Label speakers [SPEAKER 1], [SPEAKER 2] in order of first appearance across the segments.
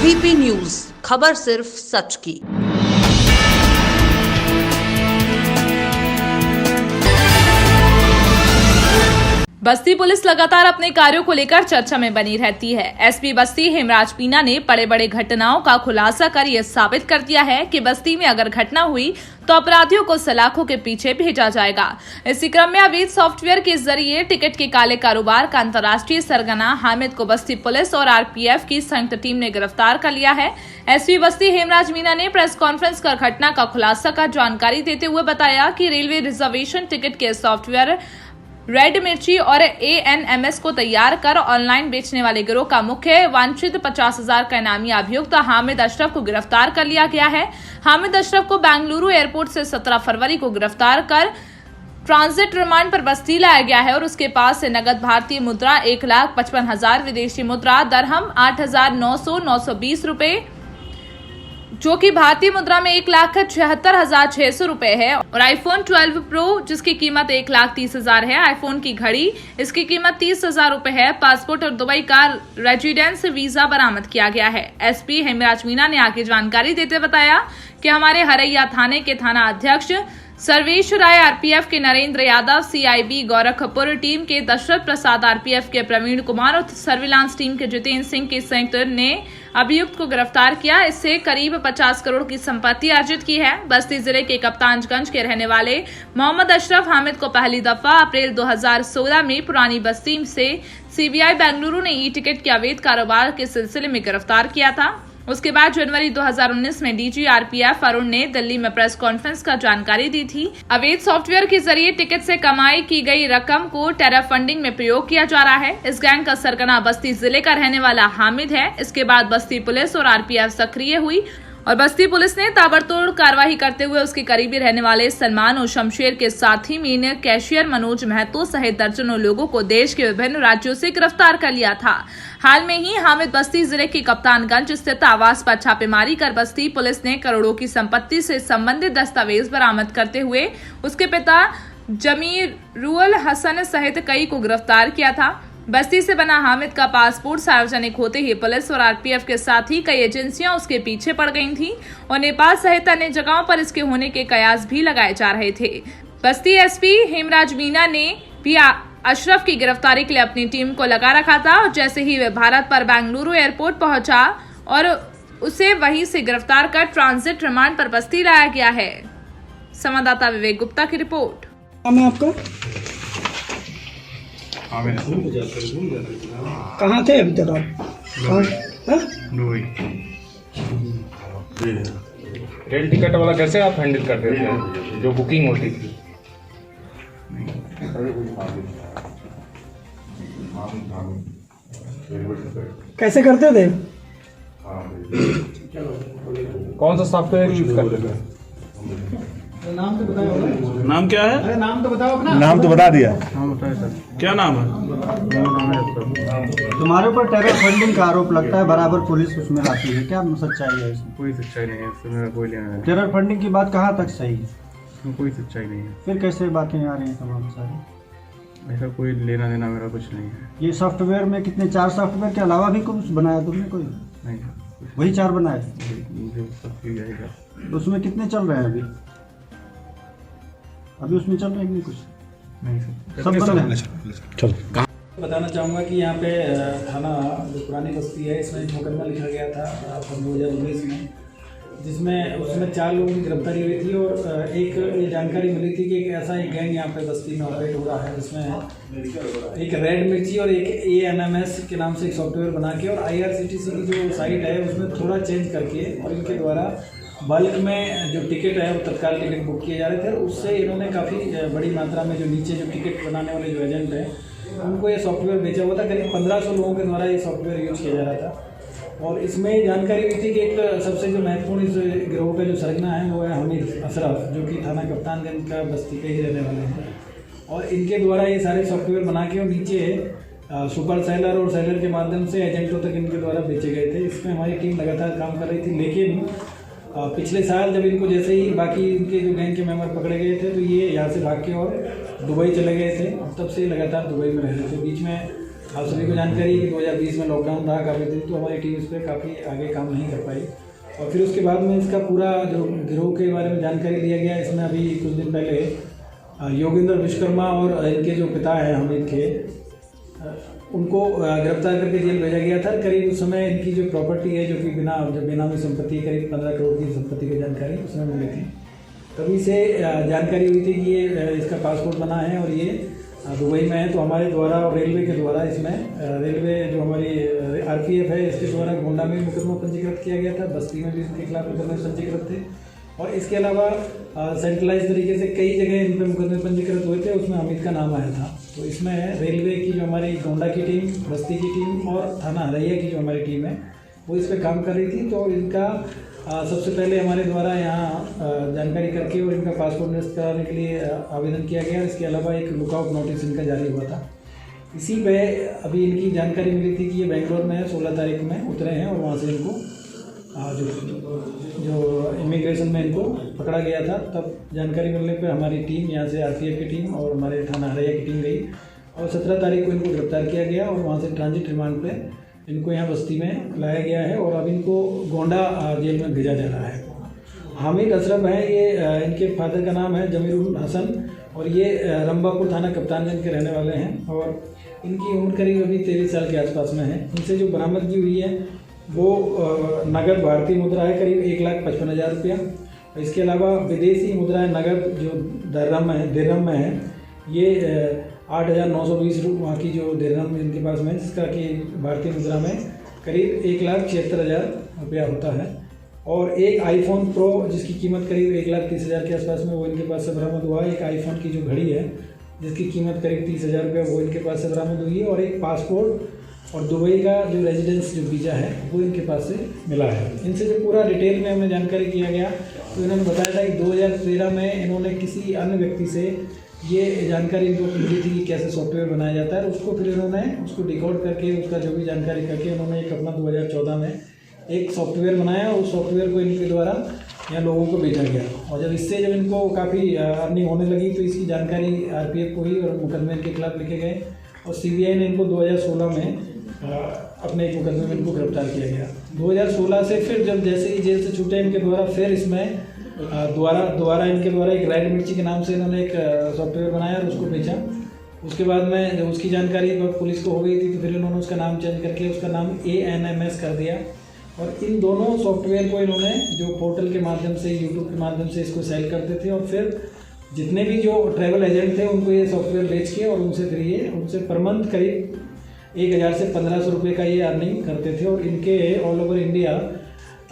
[SPEAKER 1] ABP news, खबर सिर्फ सच की।
[SPEAKER 2] बस्ती पुलिस लगातार अपने कार्यों को लेकर चर्चा में बनी रहती है। एसपी बस्ती हेमराज मीना ने बड़े बड़े घटनाओं का खुलासा कर यह साबित कर दिया है कि बस्ती में अगर घटना हुई तो अपराधियों को सलाखों के पीछे भेजा जाएगा। इसी क्रम में अवैध सॉफ्टवेयर के जरिए टिकट के काले कारोबार का अंतर्राष्ट्रीय सरगना हामिद को बस्ती पुलिस और आरपीएफ की संयुक्त टीम ने गिरफ्तार कर लिया है। एसपी बस्ती हेमराज मीना ने प्रेस कॉन्फ्रेंस कर घटना का खुलासा कर जानकारी देते हुए बताया कि रेलवे रिजर्वेशन टिकट के सॉफ्टवेयर रेड मिर्ची और एएनएमएस को तैयार कर ऑनलाइन बेचने वाले गिरोह का मुख्य वांछित 50,000 का इनामी अभियुक्त हामिद अशरफ को गिरफ्तार कर लिया गया है। हामिद अशरफ को बेंगलुरु एयरपोर्ट से 17 फरवरी को गिरफ्तार कर ट्रांजिट रिमांड पर बस्ती लाया गया है और उसके पास से नगद भारतीय मुद्रा 1,55,000, विदेशी मुद्रा दरहम 8,920 रुपए, जो कि भारतीय मुद्रा में 1,76,600 रुपए है, और आईफोन 12 प्रो जिसकी कीमत 1,30,000 है। आईफोन की घड़ी, इसकी कीमत 30,000 रुपए है। पासपोर्ट और दुबई का रेजिडेंस वीजा बरामद किया गया है। एसपी हेमराज मीना ने आगे जानकारी देते बताया कि हमारे हरैया थाने के थाना अध्यक्ष सर्वेश राय, आरपीएफ के नरेंद्र यादव, सीआईबी गोरखपुर टीम के दशरथ प्रसाद, आरपीएफ के प्रवीण कुमार और सर्विलांस टीम के जितेंद्र सिंह के संयुक्त ने अभियुक्त को गिरफ्तार किया। इससे करीब 50 करोड़ की संपत्ति अर्जित की है। बस्ती जिले के कप्तानगंज के रहने वाले मोहम्मद अशरफ हामिद को पहली दफा अप्रैल 2016 में पुरानी बस्ती से सीबीआई बेंगलुरु ने ई टिकट के अवैध कारोबार के सिलसिले में गिरफ्तार किया था। उसके बाद जनवरी 2019 में डीजी आरपीएफ अरुण ने दिल्ली में प्रेस कॉन्फ्रेंस कर जानकारी दी थी। अवैध सॉफ्टवेयर के जरिए टिकट से कमाई की गई रकम को टेरर फंडिंग में प्रयोग किया जा रहा है। इस गैंग का सरगना बस्ती जिले का रहने वाला हामिद है। इसके बाद बस्ती पुलिस और आरपीएफ सक्रिय हुई और बस्ती पुलिस ने ताबड़तोड़ कार्रवाई करते हुए उसके करीबी रहने वाले सलमान और शमशेर के साथी मीन कैशियर मनोज महतो सहित दर्जनों लोगों को देश के विभिन्न राज्यों से गिरफ्तार कर लिया था। हाल में ही हामिद बस्ती जिले के कप्तानगंज स्थित आवास पर छापेमारी कर बस्ती पुलिस ने करोड़ों की संपत्ति से संबंधित दस्तावेज बरामद करते हुए उसके पिता जमीरुल हसन सहित कई को गिरफ्तार किया था। बस्ती से बना हामिद का पासपोर्ट सार्वजनिक होते ही पुलिस और आरपीएफ के साथ ही कई एजेंसियां उसके पीछे पड़ गई थीं और नेपाल सहित अन्य जगहों पर इसके होने के कयास भी लगाए जा रहे थे। बस्ती एसपी हेमराज मीना ने भी अशरफ की गिरफ्तारी के लिए अपनी टीम को लगा रखा था और जैसे ही वह भारत पर बेंगलुरु एयरपोर्ट पहुंचा और उसे वहीं से गिरफ्तार कर ट्रांजिट रिमांड पर बस्ती लाया गया है। संवाददाता विवेक गुप्ता की रिपोर्ट।
[SPEAKER 3] आपका कहाँ थे अभी तक आप?
[SPEAKER 4] ट्रेन टिकट वाला कैसे आप हैंडल करते थे जो बुकिंग होती थी?
[SPEAKER 3] कैसे करते थे?
[SPEAKER 4] कौन सा सॉफ्टवेयर यूज करते थे?
[SPEAKER 3] नाम तो बताओ।
[SPEAKER 5] नाम क्या है?
[SPEAKER 3] अरे नाम तो बताओ अपना।
[SPEAKER 5] नाम तो बता दिया।
[SPEAKER 4] बताए सर।
[SPEAKER 5] क्या नाम है?
[SPEAKER 6] तुम्हारे ऊपर टेरर फंडिंग का आरोप लगता है, बराबर पुलिस उसमें आती है, क्या सच्चाई है इसमें?
[SPEAKER 4] कोई सच्चाई नहीं है इसमें, मेरा कोई लेना नहीं।
[SPEAKER 6] टेरर फंडिंग की बात कहाँ तक सही है?
[SPEAKER 4] इसमें कोई सच्चाई नहीं है।
[SPEAKER 6] फिर कैसे बातें आ रही हैं तमाम सारी?
[SPEAKER 4] ऐसा कोई लेना देना मेरा कुछ नहीं है।
[SPEAKER 6] ये सॉफ्टवेयर में कितने, 4 सॉफ्टवेयर के अलावा भी कुछ बनाया तुमने? कोई
[SPEAKER 4] नहीं,
[SPEAKER 6] वही 4 बनाए?
[SPEAKER 4] जो सब चीज आएगा।
[SPEAKER 6] तो उसमें कितने चल रहे हैं अभी? अभी उसमें चल रहे हैं कि नहीं कुछ?
[SPEAKER 4] नहीं सर।
[SPEAKER 6] सब बन रहे?
[SPEAKER 5] चलो।
[SPEAKER 7] बताना चाहूँगा कि यहाँ पे थाना जो पुरानी बस्ती है इसमें एक मुकदमा लिखा गया था 2019 में, जिसमें उसमें 4 लोगों की गिरफ्तारी हुई थी और एक ये जानकारी मिली थी कि एक ऐसा एक गैंग यहाँ पे बस्ती में ऑपरेट हो रहा है, जिसमें एक रेड मिर्ची और एक एएनएमएस के नाम से एक सॉफ्टवेयर बना के और IRCTC की जो साइट है उसमें थोड़ा चेंज करके और इनके द्वारा बल्क में जो टिकट है वो तत्काल टिकट बुक किए जा रहे थे। उससे इन्होंने काफ़ी बड़ी मात्रा में जो नीचे जो टिकट बनाने वाले जो एजेंट हैं उनको ये सॉफ्टवेयर बेचा हुआ था। करीब 1500 लोगों के द्वारा ये सॉफ्टवेयर यूज किया जा रहा था और इसमें जानकारी हुई थी कि एक सबसे जो महत्वपूर्ण इस गिरोह का जो सरगना है वो है हामिद अशरफ, जो कि थाना कप्तानगंज का बस्ती के ही रहने वाले हैं और इनके द्वारा ये सारे सॉफ्टवेयर बना के और नीचे सुपर सेलर और सेलर के माध्यम से एजेंटों तक इनके द्वारा बेचे गए थे। इसमें हमारी टीम लगातार काम कर रही थी, लेकिन पिछले साल जब इनको जैसे ही बाकी इनके जो गैंग के मेंबर पकड़े गए थे तो ये यहाँ से भाग के और दुबई चले गए थे। तब से लगातार दुबई में रह रहे थे। बीच में आप सभी को जानकारी है कि 2020 में लॉकडाउन था काफ़ी दिन, तो हमारी टीम इस पर काफ़ी आगे काम नहीं कर पाई। और फिर उसके बाद में इसका पूरा जो गिरोह के बारे में जानकारी लिया गया। इसमें अभी कुछ दिन पहले योगेंद्र विश्वकर्मा और इनके जो पिता हैं हमीद के, उनको गिरफ्तार करके जेल भेजा गया था। करीब उस समय इनकी जो प्रॉपर्टी है, जो कि बेनामी संपत्ति, करीब 15 करोड़ की संपत्ति की जानकारी उसमें मिली थी। तभी से जानकारी हुई थी कि ये इसका पासपोर्ट बना है और ये दुबई में है। तो हमारे द्वारा और रेलवे के द्वारा इसमें रेलवे जो हमारी RPF है, इसके द्वारा गोंडा में मुकदमा पंजीकृत किया गया था, बस्ती में भी इसके खिलाफ मुकदमे पंजीकृत थे। और इसके अलावा सेंट्रलाइज तरीके से कई जगह इन पर मुकदमे पंजीकृत हुए थे, उसमें हमीद का नाम आया था। तो इसमें रेलवे की जो हमारी गोंडा की टीम, बस्ती की टीम और थाना हरैया की जो हमारी टीम है, वो इस पर काम कर रही थी। तो इनका सबसे पहले हमारे द्वारा यहाँ जानकारी करके और इनका पासपोर्ट निरस्त कराने के लिए आवेदन किया गया। इसके अलावा एक लुकआउट नोटिस इनका जारी हुआ था। इसी पे अभी इनकी जानकारी मिली थी कि ये बेंगलोर में 16 तारीख में उतरे हैं और वहाँ से इनको जो इमिग्रेशन में इनको पकड़ा गया था। तब जानकारी मिलने पर हमारी टीम यहाँ से RPF की टीम और हमारे थाना हरैया की टीम गई और 17 तारीख को इनको गिरफ्तार किया गया और वहाँ से ट्रांजिट रिमांड पे इनको यहाँ बस्ती में लाया गया है और अब इनको गोंडा जेल में भेजा जा रहा है। हामिद अशरफ हैं ये, इनके फादर का नाम है जमीरुल हसन और ये रंबापुर थाना कप्तानगंज के रहने वाले हैं और इनकी उम्र करीब अभी 23 साल के आसपास में है। इनसे जो बरामदगी हुई है वो नगद भारतीय मुद्रा है करीब 1,55,000 रुपया। इसके अलावा विदेशी मुद्रा नगद जो दिरहम में है, ये 8,920 वहाँ की जो दिरहम इनके पास में, जिसका कि भारतीय मुद्रा में करीब 1,76,000 रुपया होता है। और एक आईफोन प्रो जिसकी कीमत करीब 1,30,000 के आसपास में वो इनके पास से बरामद हुआ है। एक आईफोन की जो घड़ी है जिसकी कीमत करीब 30,000 रुपया वो इनके पास से बरामद हुई है। और एक पासपोर्ट और दुबई का जो रेजिडेंस जो वीज़ा है वो इनके पास से मिला है। इनसे जो पूरा डिटेल में हमें जानकारी किया गया तो इन्होंने बताया था कि 2013 में इन्होंने किसी अन्य व्यक्ति से ये जानकारी इनको मिली थी कि कैसे सॉफ्टवेयर बनाया जाता है। उसको फिर इन्होंने उसको डिकोड करके उसका जो भी जानकारी करके उन्होंने एक अपना 2014 में एक सॉफ्टवेयर बनाया और उस सॉफ्टवेयर को इनके द्वारा यहाँ लोगों को बेचा गया। और जब इनको काफ़ी अर्निंग होने लगी तो इसकी जानकारी RPF को हुई और मुकदमे इनके खिलाफ लिखे गए और CBI ने इनको 2016 में अपने एक मुकदमे में इनको गिरफ्तार किया गया। 2016 से फिर जब जैसे ही जेल से छूटे इनके द्वारा फिर इसमें दोबारा इनके द्वारा एक रेड मिर्ची के नाम से इन्होंने एक सॉफ्टवेयर बनाया और उसको बेचा। उसके बाद में जब उसकी जानकारी पुलिस को हो गई थी तो फिर इन्होंने उसका नाम चेंज करके उसका नाम ANMS कर दिया। और इन दोनों सॉफ्टवेयर को इन्होंने जो पोर्टल के माध्यम से, YouTube के माध्यम से इसको सेल करते थे और फिर जितने भी जो ट्रैवल एजेंट थे उनको ये सॉफ्टवेयर बेच के और उनसे पर मंथ करीब 1,000 से 1,500 रुपये का ये अर्निंग करते थे। और इनके ऑल ओवर इंडिया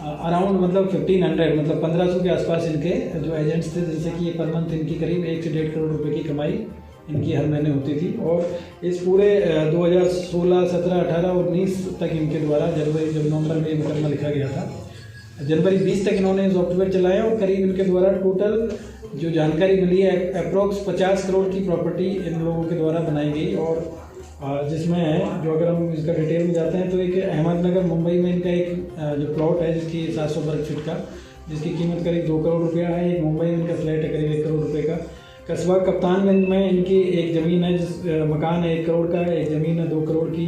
[SPEAKER 7] अराउंड मतलब 1,500 मतलब 1,500 के आसपास इनके जो एजेंट्स थे, जैसे कि ये पर मंथ इनकी करीब 1 से 1.5 करोड़ रुपए की कमाई इनकी हर महीने होती थी। और इस पूरे 2016, 17, 18 और 19 तक इनके द्वारा नवंबर में ये मुकदमा लिखा गया था, जनवरी 20 तक इन्होंने सॉफ्टवेयर चलाया और करीब इनके द्वारा टोटल जो जानकारी मिली है अप्रोक्स 50 करोड़ की प्रॉपर्टी इन लोगों के द्वारा बनाई गई। और जिसमें जो अगर हम इसका डिटेल में जाते हैं तो एक अहमदनगर मुंबई में इनका एक जो प्लॉट है जिसकी 700 वर्ग फीट का, जिसकी कीमत करीब 2 करोड़ रुपया है। एक मुंबई में इनका फ्लैट है करीब 1 करोड़ रुपये का। कस्बा कप्तानगंज में इनकी एक ज़मीन है, जिस मकान है 1 करोड़ का, एक ज़मीन है 2 करोड़ की,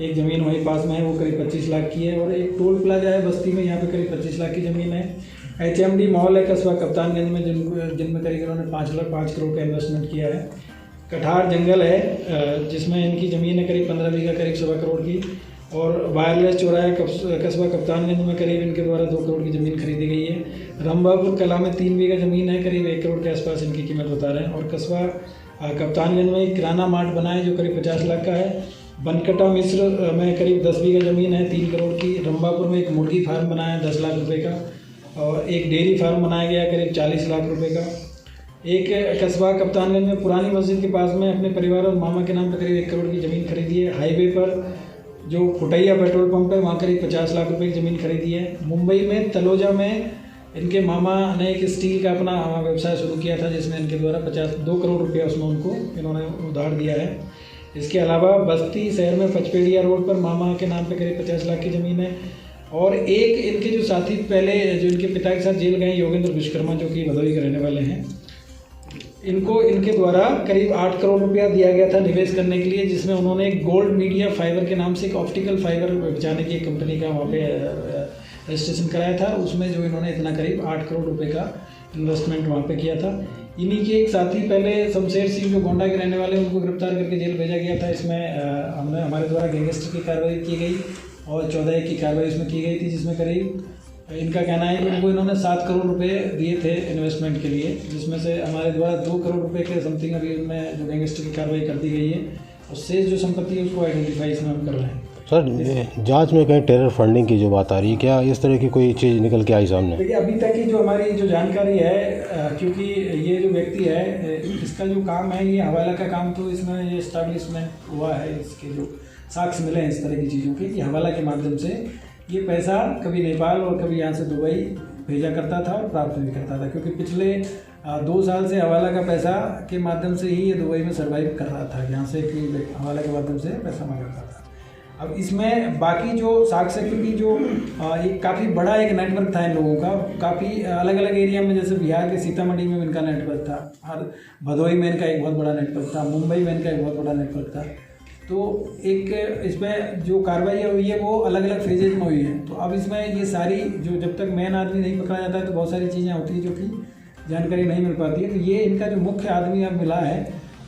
[SPEAKER 7] एक ज़मीन वहीं पास में है वो करीब 25 लाख की है। और एक टोल प्लाजा है बस्ती में, यहाँ पे करीब 25 लाख की ज़मीन है। HMD मॉल है कस्बा कप्तानगंज में जिनमें करीब इन्होंने 5 करोड़ का इन्वेस्टमेंट किया है। कठार जंगल है जिसमें इनकी ज़मीन है करीब 15 बीघा करीब 1.25 करोड़ की। और वायरलेस चौराहा कस्बा कप्तानगंज में करीब इनके द्वारा 2 करोड़ की ज़मीन खरीदी गई है। रंबापुर कला में 3 बीघा ज़मीन है, करीब 1 करोड़ के आसपास इनकी कीमत बता रहे हैं। और कस्बा कप्तानगंज में एक किराना मार्ट बना है जो करीब 50 लाख का है। बनकटा मिस्र में करीब 10 बीघा ज़मीन है 3 करोड़ की। रंबापुर में एक मुर्गी फार्म बनाया है 10 लाख रुपये का। और एक डेयरी फार्म बनाया गया करीब 40 लाख रुपये का। एक कस्बा कप्तानगंज में पुरानी मस्जिद के पास में अपने परिवार और मामा के नाम पर करीब 1 करोड़ की ज़मीन खरीदी है। हाईवे पर जो फुटैया पेट्रोल पंप है वहाँ करीब 50 लाख रुपए की ज़मीन खरीदी है। मुंबई में तलोजा में इनके मामा ने एक स्टील का अपना व्यवसाय शुरू किया था जिसमें इनके द्वारा 2 करोड़ रुपया उसमें उनको इन्होंने उधार दिया है। इसके अलावा बस्ती शहर में पचपेड़िया रोड पर मामा के नाम पे करीब 50 लाख की ज़मीन है। और एक इनके जो साथी पहले जो इनके पिता के साथ जेल गए योगेंद्र विश्वकर्मा जो कि भदोही के रहने वाले हैं, इनको इनके द्वारा करीब 8 करोड़ रुपया दिया गया था निवेश करने के लिए, जिसमें उन्होंने एक गोल्ड मीडिया फाइबर के नाम से एक ऑप्टिकल फाइबर बेचाने की एक कंपनी का वहाँ पे रजिस्ट्रेशन कराया था। उसमें जो इन्होंने इतना करीब 8 करोड़ रुपए का इन्वेस्टमेंट वहाँ पे किया था। इन्हीं के एक साथी पहले शमशेर सिंह जो गोंडा के रहने वाले, उनको गिरफ्तार करके जेल भेजा गया था। इसमें हमारे द्वारा गैंगस्टर की कार्रवाई की गई और 14 की कार्रवाई इसमें की गई थी, जिसमें करीब इनका कहना है कि उनको इन्होंने 7 करोड़ रुपए दिए थे इन्वेस्टमेंट के लिए, जिसमें से हमारे द्वारा 2 करोड़ रुपए के समथिंग अभी उनमें जो गैंगस्टर की कार्रवाई कर दी गई है, और शेष जो संपत्ति है उसको आइडेंटिफाई इसमें हम कर रहे हैं।
[SPEAKER 5] सर, जांच में कहीं टेरर फंडिंग की जो बात आ रही है, क्या इस तरह की कोई चीज़ निकल के आई सामने?
[SPEAKER 7] देखिए, अभी तक की जो हमारी जो जानकारी है, क्योंकि ये जो व्यक्ति है इसका जो काम है ये हवाला का काम, तो इसमें ये इस्टेब्लिशमेंट हुआ है, इसके जो साक्ष्य मिले हैं इस तरह की चीज़ों के, कि हवाला के माध्यम से ये पैसा कभी नेपाल और कभी यहाँ से दुबई भेजा करता था और प्राप्त भी करता था, क्योंकि पिछले 2 साल से हवाला का पैसा के माध्यम से ही ये दुबई में सर्वाइव कर रहा था, यहाँ से कि हवाला के माध्यम से पैसा मंगाता था। अब इसमें बाकी जो साक्ष्य, क्योंकि जो एक काफ़ी बड़ा एक नेटवर्क था इन लोगों का, काफ़ी अलग अलग एरिया में, जैसे बिहार के सीतामढ़ी में इनका नेटवर्क था, और भदोही में इनका एक बहुत बड़ा नेटवर्क था, मुंबई में इनका एक बहुत बड़ा नेटवर्क था। तो एक इसमें जो कार्रवाई हुई है वो अलग अलग फेजेज में हुई है। तो अब इसमें ये सारी जो, जब तक मेन आदमी नहीं पकड़ा जाता है तो बहुत सारी चीज़ें होती हैं जो कि जानकारी नहीं मिल पाती है। तो ये इनका जो मुख्य आदमी अब मिला है,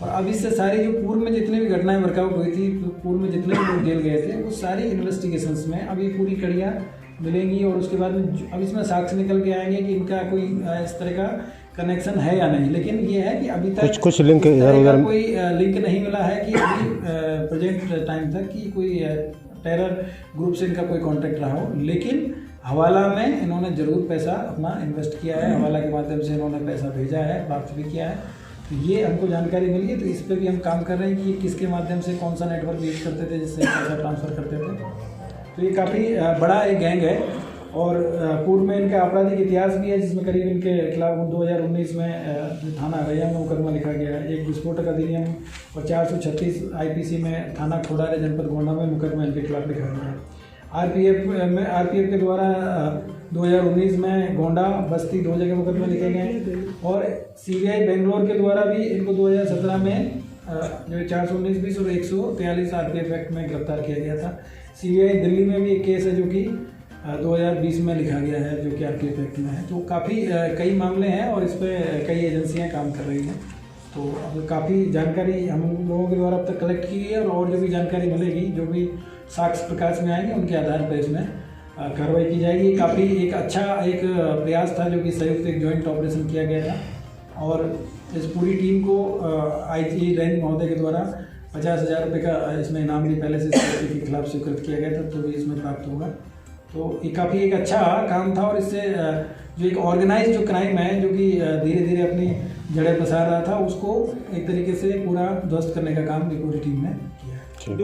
[SPEAKER 7] और अब इससे सारी जो पूर्व में जितनी भी घटनाएं वर्कआउट हुई थी, तो पूर्व में जितने भी लोग जेल गए थे, वो सारी इन्वेस्टिगेशंस में अब ये पूरी कड़ियाँ मिलेंगी, और उसके बाद में अब इसमें साक्ष्य निकल के आएंगे कि इनका कोई इस तरह का कनेक्शन है या नहीं। लेकिन ये है कि अभी तक
[SPEAKER 5] कुछ लिंक इधर उधर
[SPEAKER 7] कोई लिंक नहीं मिला है कि अभी प्रेजेंट टाइम तक कि कोई टेरर ग्रुप से इनका कोई कांटेक्ट रहा हो। लेकिन हवाला में इन्होंने ज़रूर पैसा अपना इन्वेस्ट किया है, हवाला के माध्यम से इन्होंने पैसा भेजा है, प्राप्त भी किया है। तो ये हमको जानकारी मिली है, तो इस पर भी हम काम कर रहे हैं कि ये किसके माध्यम से कौन सा नेटवर्क यूज करते थे जिससे पैसा ट्रांसफ़र करते थे। तो ये काफ़ी बड़ा एक गैंग है, और पूर्व में इनका आपराधिक इतिहास भी है, जिसमें करीब इनके खिलाफ 2019 में थाना रैया में मुकदमा लिखा गया है, एक विस्फोटक अधिनियम और 436 IPC में थाना खोड़ारे जनपद गोंडा में मुकदमा इनके खिलाफ लिखा गया है। आरपीएफ के द्वारा 2019 में गोंडा बस्ती 2 जगह मुकदमे लिखे गए हैं, और CBI बेंगलोर के द्वारा भी इनको 2017 में जो 419-20 और 143 RPF एक्ट में गिरफ्तार किया गया था। CBI दिल्ली में भी एक केस है जो कि 2020 में लिखा गया है, जो कि RPF एक्ट में है। तो काफ़ी कई मामले हैं, और इस पर कई एजेंसियां काम कर रही हैं। तो अब काफ़ी जानकारी हम लोगों के द्वारा अब तक कलेक्ट की है, और जो भी जानकारी मिलेगी, जो भी साक्ष्य प्रकाश में आएंगे, उनके आधार पर इसमें कार्रवाई की जाएगी। काफ़ी एक अच्छा एक प्रयास था, जो कि संयुक्त एक जॉइंट ऑपरेशन किया गया था, और इस पूरी टीम को IG रैन महोदय के द्वारा 50,000 रुपये का इसमें इनाम भी पहले से के खिलाफ स्वीकृत किया गया था, तो भी इसमें प्राप्त होगा। तो ये काफ़ी एक अच्छा काम था, और इससे जो एक ऑर्गेनाइज जो क्राइम है, जो कि धीरे धीरे अपनी जड़ें पसार रहा था, उसको एक तरीके से पूरा ध्वस्त करने का काम पूरी टीम ने किया है।